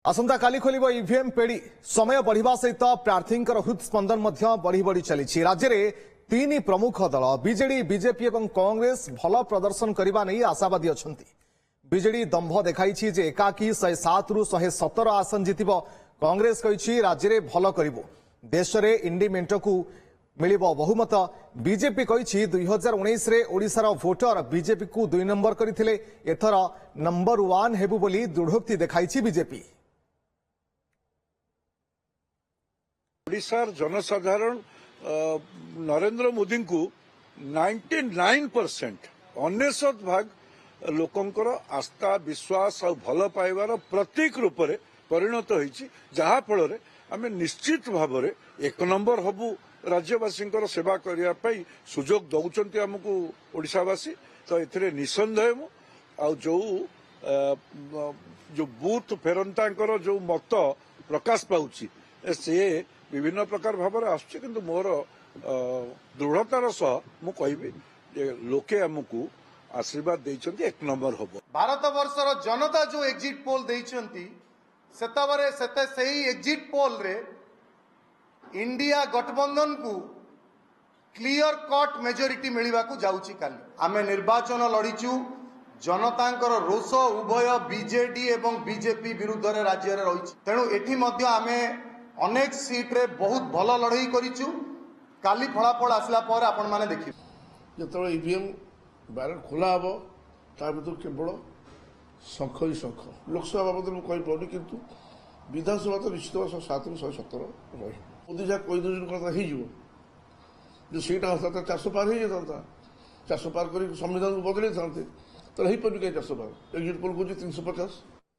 आसंता काली खोलिब EVM पेड़ी समय बढ़िबा सहित प्रार्थींकर हृदस्पंदन बढ़ी बढ़ी चली राज्य में तीन प्रमुख दल बीजेडी बीजेपी और कांग्रेस भल प्रदर्शन करने नहीं आशावादी अच्छा बीजेडी दंभ देखाई जे एकाकी 107 रु 117 आसन जीतब कांग्रेस कही राज्य में भल करिबो देश में इंडी मेंट को मिलिबो बहुमत बीजेपी कही 2019 रे ओडिशार भोटर बीजेपी को 2 नंबर करथिले एथर नंबर 1 हेबु बोली दृढ़ोक्ति देखाई बीजेपी ओडिशार जनसाधारण नरेंद्र मोदी को 99% 99 भाग लोकंकर आस्था विश्वास और भल पाइबार प्रतीक रूप में परिणत होइछि जहा फल आम निश्चित भाव में 1 नंबर हबु राज्यवासी सेवा करने सुजोग दौरान आमको ओडिशावासी तो ए निसंदेह आ जो बूथ फेरंता जो मत प्रकाश पाउछि से विभिन्न प्रकार भाव में मोर दृढ़तार सह मु कहबी लोके आमको आशीर्वाद देइछन्ति 1 नंबर हबो। भारत वर्षर जनता जो एग्जिट पोल देइछन्ति सेते सही एग्जिट पोल रे इंडिया गठबंधन को क्लियर कट मेजोरिटी मिलवा को जाउची काली आमे निर्वाचन लड़ीचु जनतांकर रोष उभय बीजेडी एवं बीजेपी विरुद्ध रे राज्य रे रहिछि तेणु एठी मध्य आमे अनेक सीट रे बहुत भल लड़ई करिचु काली फलाफल आसला पर आपण माने देखि जो ईवीएम बैलेट खोला हम ता भर केवल शंख ही शंख लोकसभा बाबद मुझे कहीपी कितु विधानसभा तो निश्चित 107 रु 117 रही मोदी जहाँ कही दौर जो सीटा होता 400 पार हो जाता 400 पार कर संविधान को बदल था तो हो पारे कहीं 400 पार एक्जिट पोल कह 350